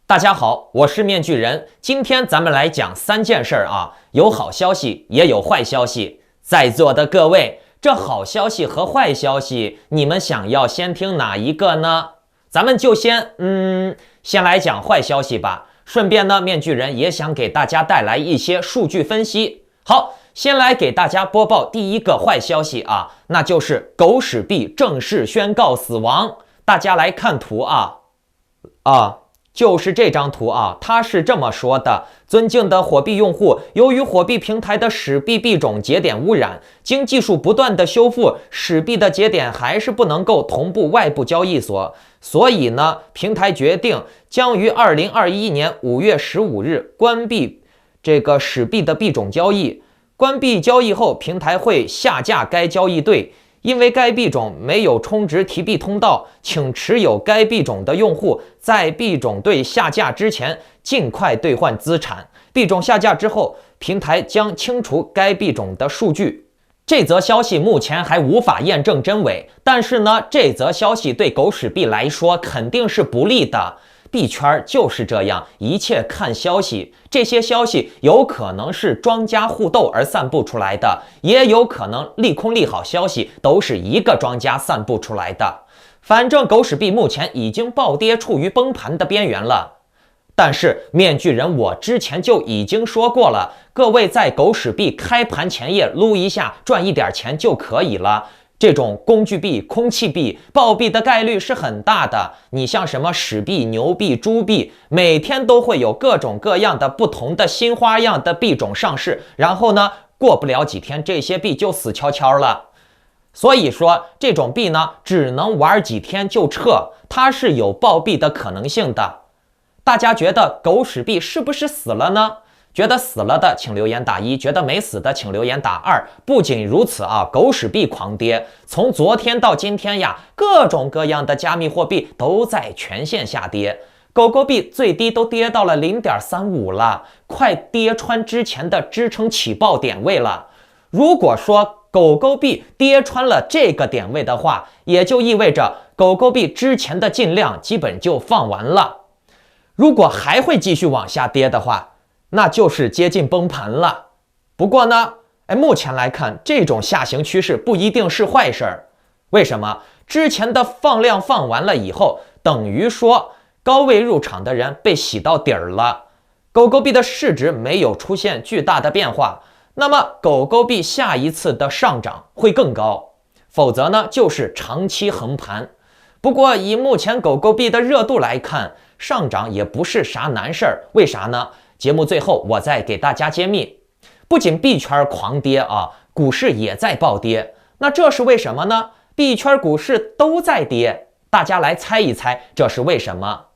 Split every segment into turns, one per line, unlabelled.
大家好，我是面具人。今天咱们来讲3件事啊，有好消息，也有坏消息。在座的各位，这好消息和坏消息，你们想要先听哪一个呢？咱们就先来讲坏消息吧。顺便呢，面具人也想给大家带来一些数据分析。好，先来给大家播报第一个坏消息啊，那就是狗屎币正式宣告死亡。大家来看图啊。就是这张图啊，它是这么说的：尊敬的火币用户，由于火币平台的史币币种节点污染，经技术不断的修复，史币的节点还是不能够同步外部交易所，所以呢，平台决定将于2021年5月15日关闭这个史币的币种交易。关闭交易后，平台会下架该交易对。因为该币种没有充值提币通道，请持有该币种的用户在币种对下架之前尽快兑换资产。币种下架之后，平台将清除该币种的数据。这则消息目前还无法验证真伪，但是呢，这则消息对狗屎币来说肯定是不利的。币圈就是这样，一切看消息。这些消息有可能是庄家互斗而散布出来的，也有可能利空利好消息都是一个庄家散布出来的。反正狗屎币目前已经暴跌，处于崩盘的边缘了。但是面具人我之前就已经说过了，各位在狗屎币开盘前夜撸一下，赚一点钱就可以了。这种工具币、空气币暴币的概率是很大的。你像什么屎币、牛币、猪币，每天都会有各种各样的不同的新花样的币种上市，然后呢，过不了几天，这些币就死翘翘了。所以说，这种币呢，只能玩几天就撤，它是有暴币的可能性的。大家觉得狗屎币是不是死了呢？觉得死了的请留言打1，觉得没死的请留言打2。不仅如此啊，狗屎币狂跌，从昨天到今天呀，各种各样的加密货币都在全线下跌。狗狗币最低都跌到了 0.35 了，快跌穿之前的支撑起爆点位了。如果说狗狗币跌穿了这个点位的话，也就意味着狗狗币之前的进量基本就放完了。如果还会继续往下跌的话，那就是接近崩盘了。不过呢，目前来看，这种下行趋势不一定是坏事儿。为什么？之前的放量放完了以后，等于说高位入场的人被洗到底儿了，狗狗币的市值没有出现巨大的变化，那么狗狗币下一次的上涨会更高，否则呢就是长期横盘。不过以目前狗狗币的热度来看，上涨也不是啥难事儿。为啥呢？节目最后我再给大家揭秘，不仅币圈狂跌啊，股市也在暴跌。那这是为什么呢？币圈股市都在跌，大家来猜一猜这是为什么？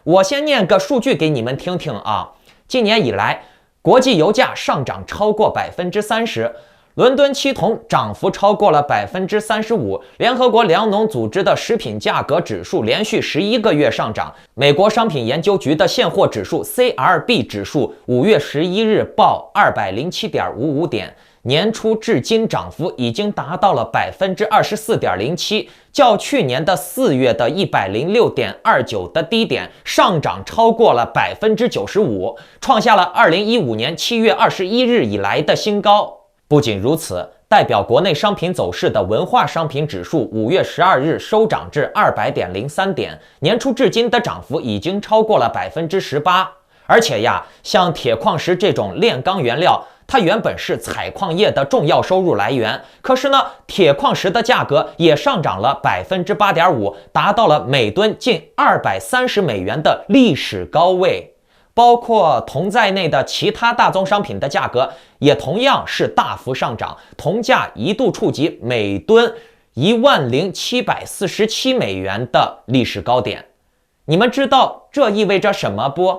我先念个数据给你们听听啊。今年以来，国际油价上涨超过 30%，伦敦期铜涨幅超过了 35%， 联合国粮农组织的食品价格指数连续11个月上涨，美国商品研究局的现货指数 CRB 指数5月11日报 207.55 点，年初至今涨幅已经达到了 24.07%， 较去年的4月的 106.29 的低点上涨超过了 95%， 创下了2015年7月21日以来的新高。不仅如此，代表国内商品走势的文化商品指数5月12日收涨至 200.03 点，年初至今的涨幅已经超过了 18%。而且呀，像铁矿石这种炼钢原料，它原本是采矿业的重要收入来源，可是呢，铁矿石的价格也上涨了 8.5%， 达到了每吨近230美元的历史高位。包括铜在内的其他大宗商品的价格也同样是大幅上涨，铜价一度触及每吨10747美元的历史高点。你们知道这意味着什么不？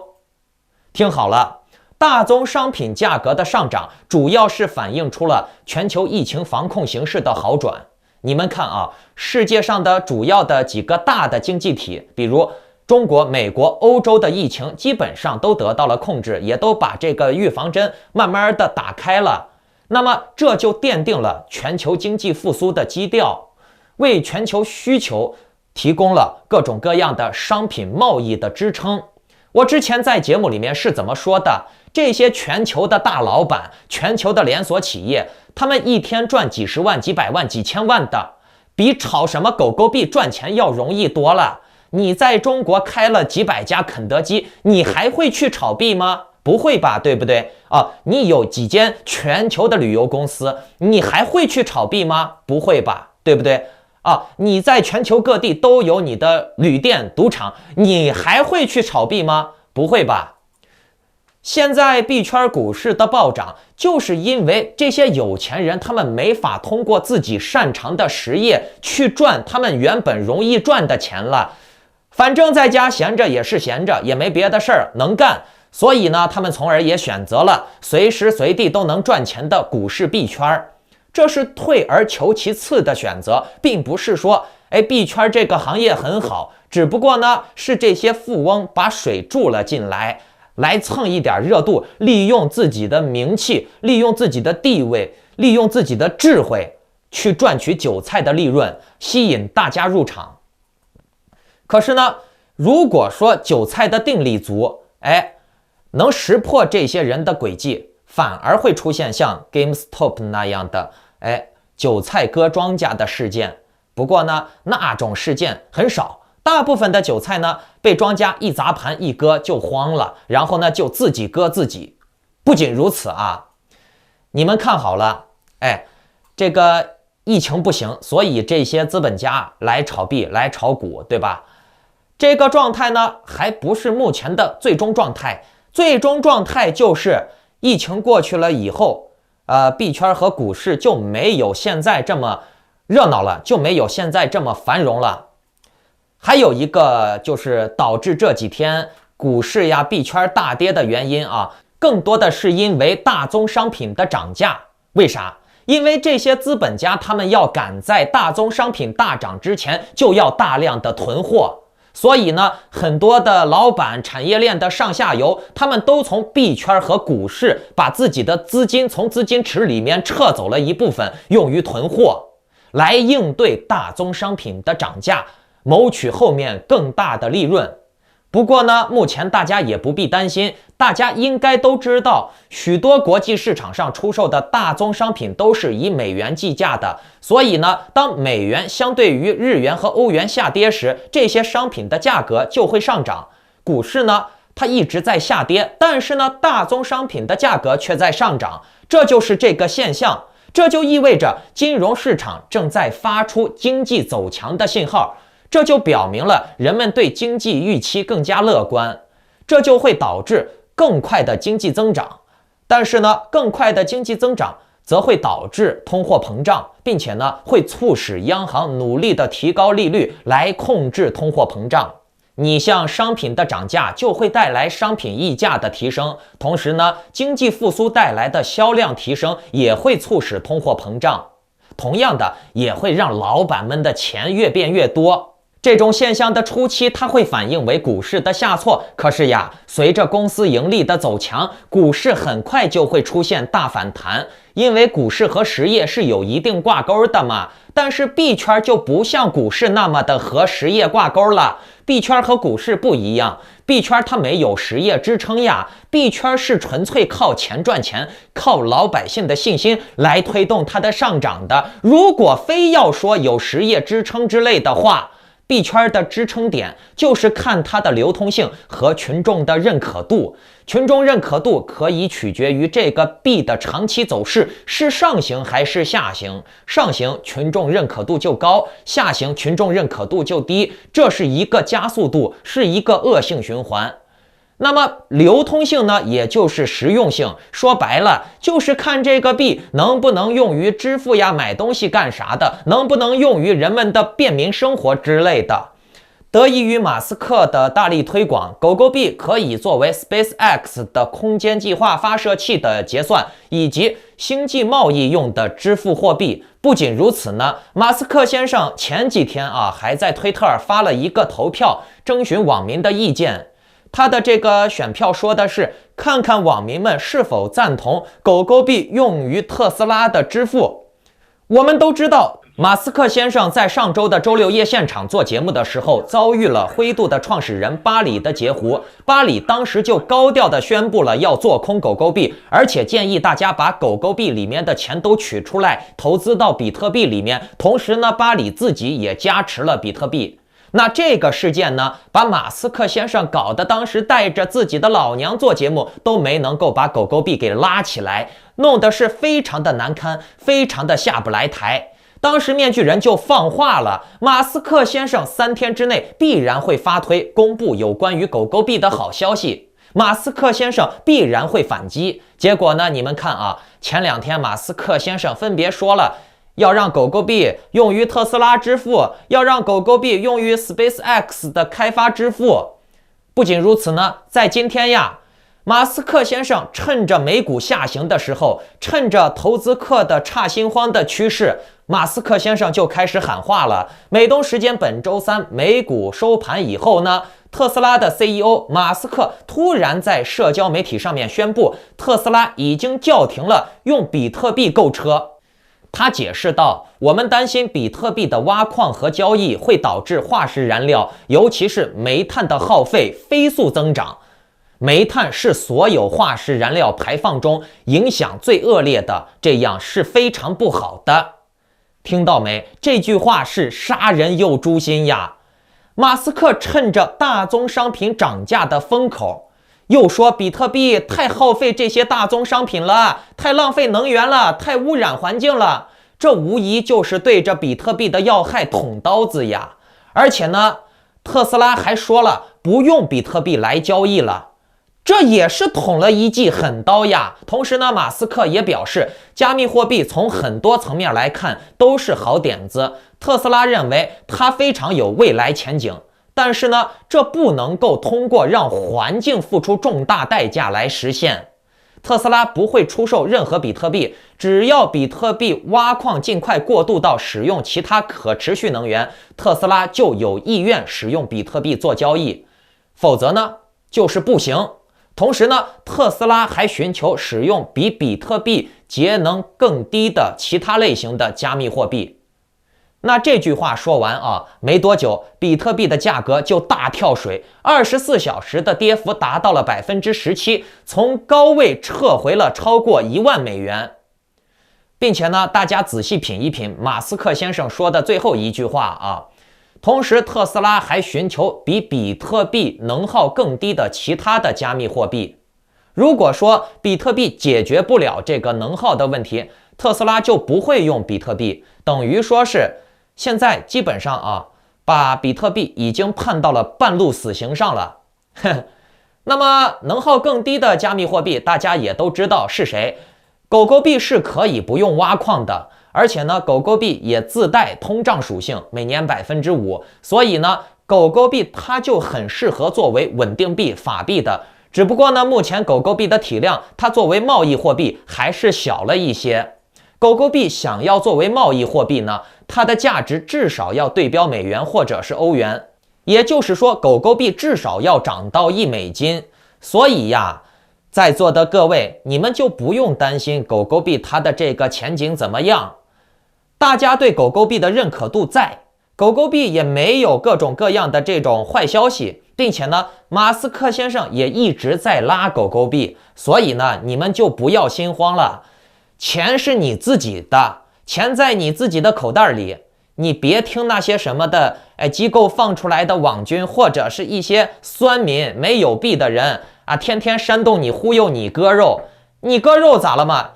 听好了，大宗商品价格的上涨主要是反映出了全球疫情防控形势的好转。你们看啊，世界上的主要的几个大的经济体，比如中国、美国、欧洲的疫情基本上都得到了控制，也都把这个预防针慢慢的打开了。那么这就奠定了全球经济复苏的基调，为全球需求提供了各种各样的商品贸易的支撑。我之前在节目里面是怎么说的？这些全球的大老板，全球的连锁企业，他们一天赚几十万、几百万、几千万的，比炒什么狗狗币赚钱要容易多了。你在中国开了几百家肯德基，你还会去炒币吗？不会吧，对不对啊？你有几间全球的旅游公司，你还会去炒币吗？不会吧，对不对啊？你在全球各地都有你的旅店、赌场，你还会去炒币吗？不会吧。现在币圈股市的暴涨，就是因为这些有钱人他们没法通过自己擅长的实业去赚他们原本容易赚的钱了。反正在家闲着也是闲着，也没别的事儿能干，所以呢，他们从而也选择了随时随地都能赚钱的股市币圈。这是退而求其次的选择，并不是说币圈这个行业很好，只不过呢是这些富翁把水注了进来，来蹭一点热度，利用自己的名气，利用自己的地位，利用自己的智慧去赚取韭菜的利润，吸引大家入场。可是呢，如果说韭菜的定力足，能识破这些人的诡计，反而会出现像 GameStop 那样的韭菜割庄稼的事件。不过呢，那种事件很少，大部分的韭菜呢被庄家一砸盘一割就慌了，然后呢就自己割自己。不仅如此啊，你们看好了，这个疫情不行，所以这些资本家来炒币来炒股，对吧？这个状态呢还不是目前的最终状态，最终状态就是疫情过去了以后，币圈和股市就没有现在这么热闹了，就没有现在这么繁荣了。还有一个就是导致这几天股市呀币圈大跌的原因啊，更多的是因为大宗商品的涨价。为啥？因为这些资本家他们要赶在大宗商品大涨之前就要大量的囤货，所以呢，很多的老板、产业链的上下游，他们都从币圈和股市把自己的资金从资金池里面撤走了一部分，用于囤货，来应对大宗商品的涨价，谋取后面更大的利润。不过呢，目前大家也不必担心，大家应该都知道，许多国际市场上出售的大宗商品都是以美元计价的，所以呢，当美元相对于日元和欧元下跌时，这些商品的价格就会上涨。股市呢，它一直在下跌，但是呢，大宗商品的价格却在上涨，这就是这个现象。这就意味着金融市场正在发出经济走强的信号。这就表明了人们对经济预期更加乐观，这就会导致更快的经济增长。但是呢，更快的经济增长则会导致通货膨胀，并且呢，会促使央行努力的提高利率来控制通货膨胀。你像商品的涨价就会带来商品溢价的提升，同时呢，经济复苏带来的销量提升也会促使通货膨胀，同样的也会让老板们的钱越变越多。这种现象的初期，它会反映为股市的下挫。可是呀，随着公司盈利的走强，股市很快就会出现大反弹，因为股市和实业是有一定挂钩的嘛。但是币圈就不像股市那么的和实业挂钩了，币圈和股市不一样，币圈它没有实业支撑呀，币圈是纯粹靠钱赚钱，靠老百姓的信心来推动它的上涨的。如果非要说有实业支撑之类的话，币圈的支撑点就是看它的流通性和群众的认可度，群众认可度可以取决于这个币的长期走势是上行还是下行，上行群众认可度就高，下行群众认可度就低，这是一个加速度，是一个恶性循环。那么流通性呢，也就是实用性，说白了就是看这个币能不能用于支付呀、买东西干啥的，能不能用于人们的便民生活之类的。得益于马斯克的大力推广，狗狗币可以作为 SpaceX 的空间计划发射器的结算以及星际贸易用的支付货币。不仅如此呢，马斯克先生前几天还在推特发了一个投票，征询网民的意见。他的这个选票说的是，看看网民们是否赞同狗狗币用于特斯拉的支付。我们都知道，马斯克先生在上周的周六夜现场做节目的时候，遭遇了灰度的创始人巴里的截胡。巴里当时就高调的宣布了要做空狗狗币，而且建议大家把狗狗币里面的钱都取出来，投资到比特币里面。同时呢，巴里自己也加持了比特币。那这个事件呢，把马斯克先生搞得当时带着自己的老娘做节目，都没能够把狗狗币给拉起来，弄得是非常的难堪，非常的下不来台。当时面具人就放话了，马斯克先生3天之内必然会发推公布有关于狗狗币的好消息，马斯克先生必然会反击。结果呢，你们看啊，前2天马斯克先生分别说了要让狗狗币用于特斯拉支付，要让狗狗币用于 SpaceX 的开发支付。不仅如此呢，在今天呀，马斯克先生趁着美股下行的时候，趁着投资客的差心慌的趋势，马斯克先生就开始喊话了。美东时间本周3美股收盘以后呢，特斯拉的 CEO 马斯克突然在社交媒体上面宣布，特斯拉已经叫停了用比特币购车。他解释道，我们担心比特币的挖矿和交易会导致化石燃料，尤其是煤炭的耗费飞速增长。煤炭是所有化石燃料排放中影响最恶劣的，这样是非常不好的。听到没？这句话是杀人又诛心呀！马斯克趁着大宗商品涨价的风口，又说比特币太耗费这些大宗商品了，太浪费能源了，太污染环境了。这无疑就是对着比特币的要害捅刀子呀！而且呢，特斯拉还说了不用比特币来交易了。这也是捅了一记狠刀呀！同时呢，马斯克也表示，加密货币从很多层面来看都是好点子。特斯拉认为它非常有未来前景，但是呢，这不能够通过让环境付出重大代价来实现。特斯拉不会出售任何比特币，只要比特币挖矿尽快过渡到使用其他可持续能源，特斯拉就有意愿使用比特币做交易，否则呢，就是不行。同时呢，特斯拉还寻求使用比比特币节能更低的其他类型的加密货币。那这句话说完啊，没多久，比特币的价格就大跳水，24小时的跌幅达到了17%，从高位撤回了超过1万美元。并且呢，大家仔细品一品马斯克先生说的最后一句话啊。同时，特斯拉还寻求比比特币能耗更低的其他的加密货币。如果说比特币解决不了这个能耗的问题，特斯拉就不会用比特币，等于说是现在基本上啊，把比特币已经判到了半路死刑上了。那么能耗更低的加密货币，大家也都知道是谁。狗狗币是可以不用挖矿的。而且呢，狗狗币也自带通胀属性，每年5%，所以呢，狗狗币它就很适合作为稳定币、法币的。只不过呢，目前狗狗币的体量，它作为贸易货币还是小了一些。狗狗币想要作为贸易货币呢，它的价值至少要对标美元或者是欧元，也就是说，狗狗币至少要涨到1美金。所以呀，在座的各位，你们就不用担心狗狗币它的这个前景怎么样。大家对狗狗币的认可度在，狗狗币也没有各种各样的这种坏消息，并且呢，马斯克先生也一直在拉狗狗币，所以呢，你们就不要心慌了。钱是你自己的，钱在你自己的口袋里，你别听那些什么的机构放出来的网军，或者是一些酸民没有币的人啊，天天煽动你，忽悠你割肉。你割肉咋了嘛？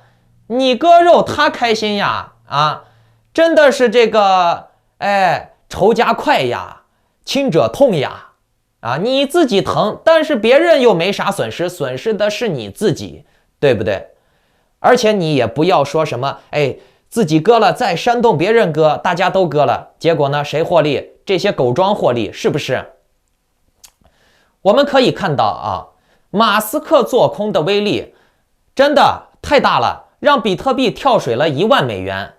你割肉他开心呀啊！真的是这个，仇家快呀，亲者痛呀，啊，你自己疼，但是别人又没啥损失，损失的是你自己，对不对？而且你也不要说什么，自己割了再煽动别人割，大家都割了，结果呢，谁获利？这些狗庄获利，是不是？我们可以看到啊，马斯克做空的威力真的太大了，让比特币跳水了1万美元。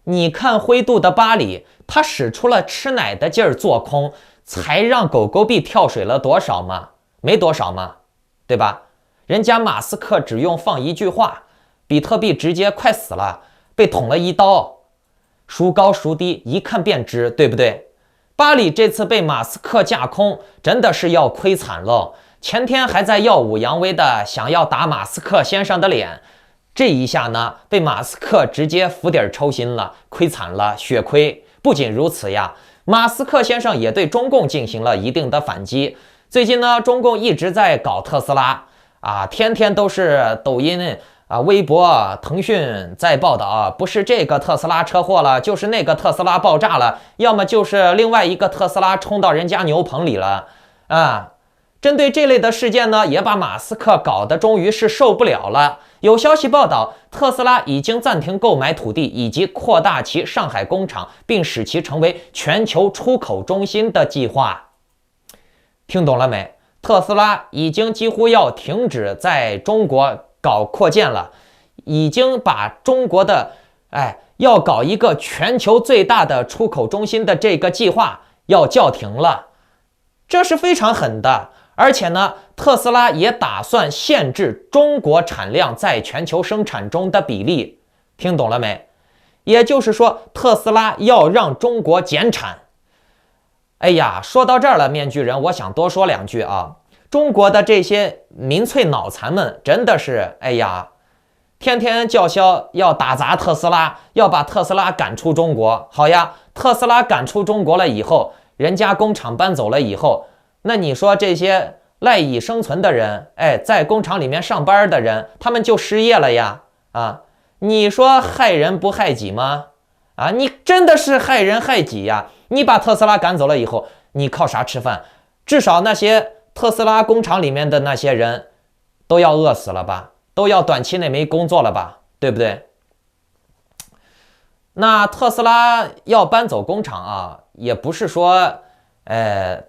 你看灰度的巴里，他使出了吃奶的劲儿做空，才让狗狗币跳水了多少吗？没多少吗？对吧？人家马斯克只用放一句话，比特币直接快死了，被捅了一刀。孰高孰低一看便知，对不对？巴里这次被马斯克架空，真的是要亏惨了。前天还在耀武扬威的想要打马斯克先生的脸，这一下呢，被马斯克直接釜底抽薪了，亏惨了，血亏。不仅如此呀，马斯克先生也对中共进行了一定的反击。最近呢，中共一直在搞特斯拉啊，天天都是抖音微博、腾讯在报道，不是这个特斯拉车祸了，就是那个特斯拉爆炸了，要么就是另外一个特斯拉冲到人家牛棚里了啊。针对这类的事件呢，也把马斯克搞得终于是受不了了。有消息报道，特斯拉已经暂停购买土地以及扩大其上海工厂，并使其成为全球出口中心的计划。听懂了没？特斯拉已经几乎要停止在中国搞扩建了，已经把中国的要搞一个全球最大的出口中心的这个计划要叫停了，这是非常狠的。而且呢，特斯拉也打算限制中国产量在全球生产中的比例，听懂了没？也就是说，特斯拉要让中国减产。哎呀，说到这儿了，面具人，我想多说两句啊。中国的这些民粹脑残们真的是，天天叫嚣要打砸特斯拉，要把特斯拉赶出中国。好呀，特斯拉赶出中国了以后，人家工厂搬走了以后，那你说这些赖以生存的人，在工厂里面上班的人，他们就失业了呀。你说害人不害己吗？你真的是害人害己呀。你把特斯拉赶走了以后，你靠啥吃饭？至少那些特斯拉工厂里面的那些人都要饿死了吧，都要短期内没工作了吧，对不对？那特斯拉要搬走工厂啊，也不是说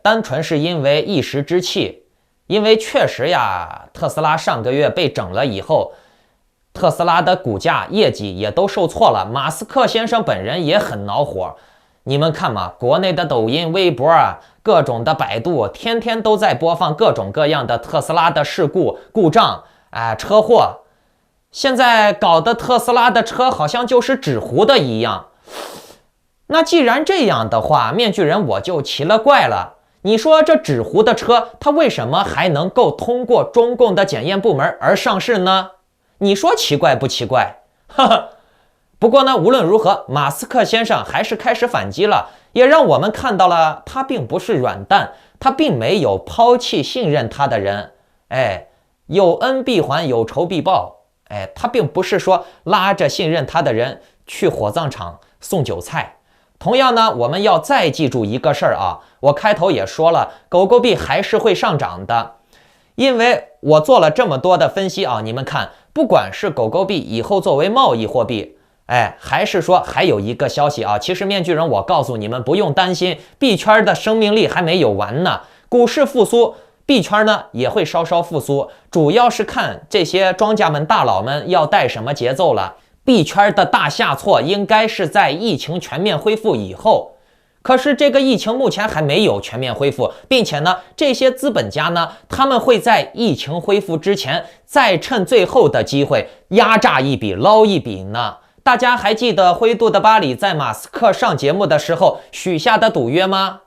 单纯是因为一时之气，因为确实呀，特斯拉上个月被整了以后，特斯拉的股价业绩也都受挫了，马斯克先生本人也很恼火。你们看嘛，国内的抖音、微博各种的百度，天天都在播放各种各样的特斯拉的事故、故障车祸。现在搞得特斯拉的车好像就是纸糊的一样。那既然这样的话，面具人我就奇了怪了。你说这纸糊的车，它为什么还能够通过中共的检验部门而上市呢？你说奇怪不奇怪？哈哈。不过呢，无论如何，马斯克先生还是开始反击了，也让我们看到了他并不是软蛋，他并没有抛弃信任他的人。有恩必还，有仇必报。他并不是说拉着信任他的人去火葬场送韭菜。同样呢，我们要再记住一个事儿啊，我开头也说了，狗狗币还是会上涨的，因为我做了这么多的分析啊，你们看，不管是狗狗币以后作为贸易货币，还是说还有一个消息啊，其实面具人我告诉你们不用担心，币圈的生命力还没有完呢，股市复苏，币圈呢也会稍稍复苏，主要是看这些庄家们大佬们要带什么节奏了。币圈的大下挫应该是在疫情全面恢复以后，可是这个疫情目前还没有全面恢复，并且呢，这些资本家呢，他们会在疫情恢复之前再趁最后的机会压榨一笔捞一笔呢。大家还记得灰度的巴里在马斯克上节目的时候许下的赌约吗？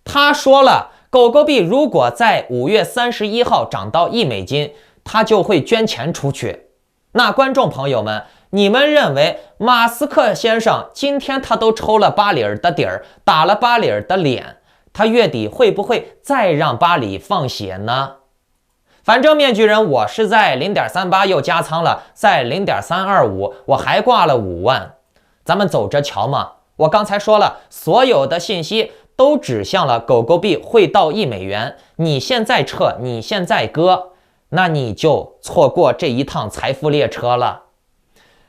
他说了，狗狗币如果在5月31号涨到$1，他就会捐钱出去。那观众朋友们，你们认为马斯克先生今天他都抽了巴里尔的底儿，打了巴里尔的脸，他月底会不会再让巴里放血呢？反正面具人我是在 0.38 又加仓了，在 0.325 我还挂了5万，咱们走着瞧嘛。我刚才说了，所有的信息都指向了狗狗币会到$1，你现在撤，你现在割，那你就错过这一趟财富列车了。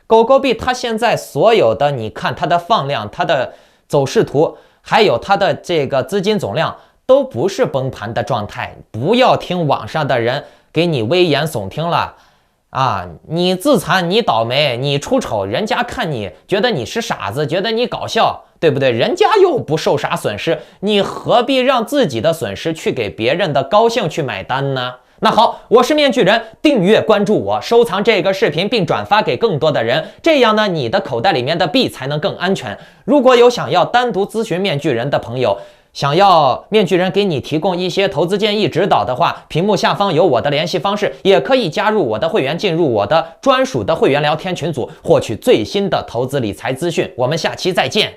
狗狗币它现在所有的，你看它的放量、它的走势图，还有它的这个资金总量都不是崩盘的状态，不要听网上的人给你危言耸听了你自残，你倒霉，你出丑，人家看你觉得你是傻子，觉得你搞笑，对不对？人家又不受啥损失，你何必让自己的损失去给别人的高兴去买单呢？那好，我是面具人，订阅关注我，收藏这个视频并转发给更多的人，这样呢，你的口袋里面的币才能更安全。如果有想要单独咨询面具人的朋友，想要面具人给你提供一些投资建议指导的话，屏幕下方有我的联系方式，也可以加入我的会员，进入我的专属的会员聊天群组，获取最新的投资理财资讯。我们下期再见。